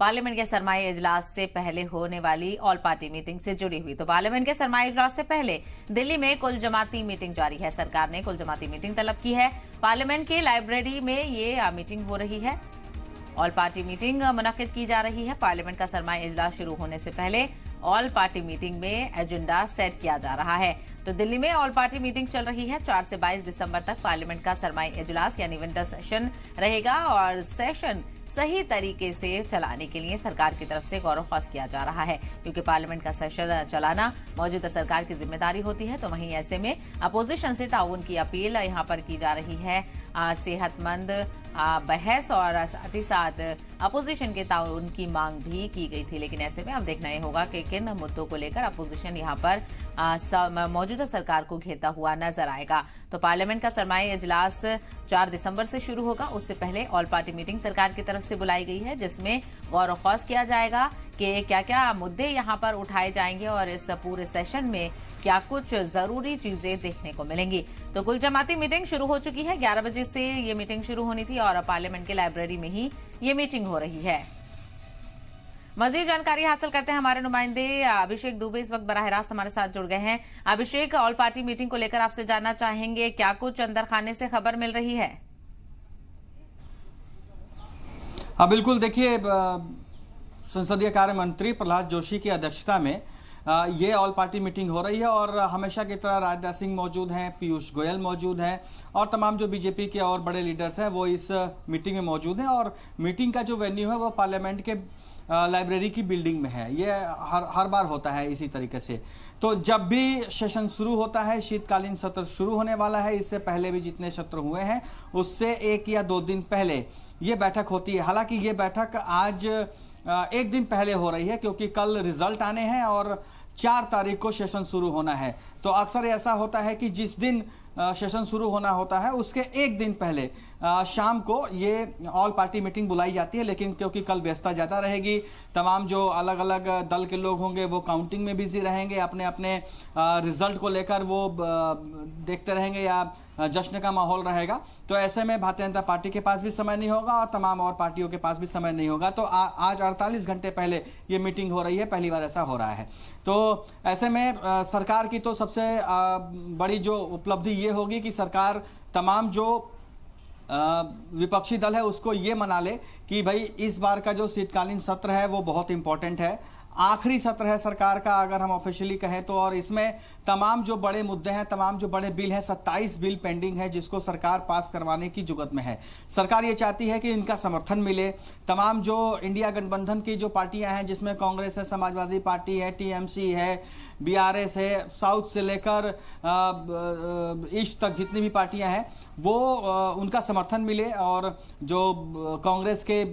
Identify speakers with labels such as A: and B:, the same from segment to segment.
A: Parliament के सरमाई इजलास से पहले होने वाली ऑल पार्टी मीटिंग से जुड़ी हुई। तो पार्लियामेंट के सरमाई इजलास से पहले दिल्ली में कुल जमाती मीटिंग जारी है। सरकार ने कुल जमाती मीटिंग तलब की है। पार्लियामेंट की लाइब्रेरी में ये मीटिंग हो रही है। ऑल पार्टी मीटिंग मुनक्किद की जा रही है। पार्लियामेंट का सरमाई इजलास शुरू होने से पहले ऑल पार्टी मीटिंग में एजेंडा सेट किया जा रहा है। तो दिल्ली में ऑल पार्टी मीटिंग चल रही है। 4 से 22 दिसंबर तक पार्लियामेंट का सरमाई इजलास यानी विंटर सेशन रहेगा और सेशन सही तरीके से चलाने के लिए सरकार की तरफ से गौर ख्वास किया जा रहा है, क्योंकि पार्लियामेंट का सेशन चलाना मौजूदा सरकार की जिम्मेदारी होती है। तो वहीं ऐसे में अपोजिशन से ताउन की अपील यहां पर की जा रही है। सेहतमंद बहस और साथ ही साथ अपोजिशन के ताउन की मांग भी की गई थी, लेकिन ऐसे में अब देखना ये होगा कि किन मुद्दों को लेकर अपोजिशन यहां पर मौजूदा सरकार को घेरता हुआ नजर आएगा। तो पार्लियामेंट का सरमाई इजलास 4 दिसंबर से शुरू होगा। उससे पहले ऑल पार्टी मीटिंग सरकार की तरफ से बुलाई गई है, जिसमें गौर ख्वास किया जाएगा कि क्या क्या मुद्दे यहां पर उठाए जाएंगे और इस पूरे सेशन में क्या कुछ जरूरी चीजें देखने को मिलेंगी। तो कुल जमाती मीटिंग शुरू हो चुकी है। 11 बजे से ये मीटिंग शुरू होनी थी और पार्लियामेंट के लाइब्रेरी में ही ये मीटिंग हो रही है। मजीद जानकारी हासिल करते हैं। हमारे नुमाइंदे अभिषेक दुबे इस वक्त बराह रास्त हमारे साथ जुड़ गए हैं। अभिषेक, ऑल पार्टी मीटिंग को लेकर आपसे जानना चाहेंगे, क्या कुछ अंदर खाने से खबर मिल रही है?
B: हाँ बिल्कुल, देखिए संसदीय कार्य मंत्री प्रहलाद जोशी की अध्यक्षता में ये ऑल पार्टी मीटिंग हो रही है और हमेशा की तरह राजनाथ सिंह मौजूद हैं, पीयूष गोयल मौजूद हैं और तमाम जो बीजेपी के और बड़े लीडर्स हैं वो इस मीटिंग में मौजूद हैं। और मीटिंग का जो वेन्यू है वो पार्लियामेंट के लाइब्रेरी की बिल्डिंग में है। ये हर बार होता है इसी तरीके से। तो जब भी सेशन शुरू होता है, शीतकालीन सत्र शुरू होने वाला है, इससे पहले भी जितने सत्र हुए हैं उससे 1 या 2 दिन पहले ये बैठक होती है। हालांकि ये बैठक आज 1 दिन पहले हो रही है, क्योंकि कल रिजल्ट आने हैं और 4 तारीख को सेशन शुरू होना है। तो अक्सर ऐसा होता है कि जिस दिन सेशन शुरू होना होता है उसके 1 दिन पहले शाम को ये ऑल पार्टी मीटिंग बुलाई जाती है। लेकिन क्योंकि कल व्यस्तता ज़्यादा रहेगी, तमाम जो अलग अलग दल के लोग होंगे वो काउंटिंग में बिजी रहेंगे, अपने अपने रिजल्ट को लेकर वो देखते रहेंगे या जश्न का माहौल रहेगा। तो ऐसे में भारतीय जनता पार्टी के पास भी समय नहीं होगा और तमाम और पार्टियों के पास भी समय नहीं होगा। तो आज 48 घंटे पहले ये मीटिंग हो रही है, पहली बार ऐसा हो रहा है। तो ऐसे में सरकार की तो सबसे बड़ी जो उपलब्धि ये होगी कि सरकार तमाम जो विपक्षी दल है उसको ये मना ले कि भाई इस बार का जो शीतकालीन सत्र है वो बहुत इंपॉर्टेंट है, आखिरी सत्र है सरकार का अगर हम ऑफिशियली कहें तो। और इसमें तमाम जो बड़े मुद्दे हैं, तमाम जो बड़े बिल हैं, 27 बिल पेंडिंग है जिसको सरकार पास करवाने की जुगत में है। सरकार ये चाहती है कि इनका समर्थन मिले। तमाम जो इंडिया गठबंधन की जो पार्टियां हैं, जिसमें कांग्रेस है, समाजवादी पार्टी है, टीएमसी है, बीआरएस है, साउथ से लेकर ईस्ट तक जितनी भी पार्टियां हैं वो उनका समर्थन मिले। और जो कांग्रेस के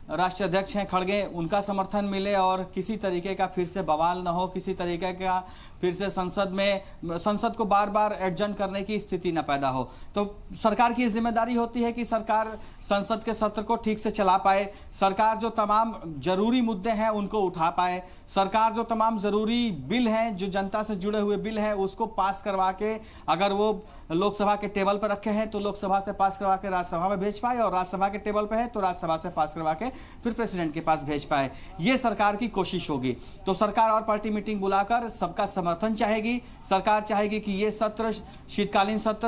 B: राष्ट्रीय अध्यक्ष हैं खड़गे, उनका समर्थन मिले और किसी तरीके का फिर से बवाल न हो, किसी तरीके का फिर से संसद को बार बार एडजर्न करने की स्थिति न पैदा हो। तो सरकार की जिम्मेदारी होती है कि सरकार संसद के सत्र को ठीक से चला पाए, सरकार जो तमाम जरूरी मुद्दे हैं उनको उठा पाए, सरकार जो तमाम जरूरी बिल हैं, जो जनता से जुड़े हुए बिल हैं उसको पास करवा के अगर वो लोकसभा के टेबल पर रखे हैं तो लोकसभा से पास करवा के राज्यसभा में भेज पाए, और राज्यसभा के टेबल पर है तो राज्यसभा से पास करवा के फिर प्रेसिडेंट के पास भेज पाए। ये सरकार की कोशिश होगी। तो सरकार और पार्टी मीटिंग बुलाकर सबका समर्थन चाहेगी। सरकार चाहेगी कि ये सत्र, शीतकालीन सत्र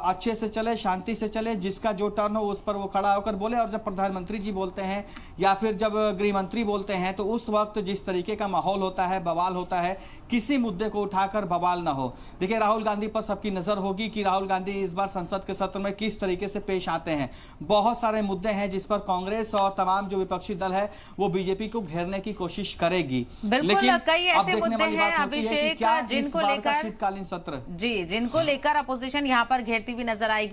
B: अच्छे से चले, शांति से चले, जिसका जो टर्न हो उस पर वो खड़ा होकर बोले। और जब प्रधानमंत्री जी बोलते हैं या फिर जब गृह मंत्री बोलते हैं तो उस वक्त जिस तरीके का माहौल होता है, बवाल होता है, किसी मुद्दे को उठाकर बवाल ना हो। देखिए, राहुल गांधी पर सबकी नजर होगी कि राहुल गांधी इस बार संसद के सत्र में किस तरीके से पेश आते हैं। बहुत सारे मुद्दे हैं जिस पर कांग्रेस और तमाम जो विपक्षी दल है वो बीजेपी को घेरने की कोशिश करेगी।
A: लेकिन कई ऐसे मुद्दे हैं अभिषेक जिनको लेकर
B: शीतकालीन सत्र
A: जिनको लेकर अपोजिशन यहां पर घेरती हुई नजर आएगी।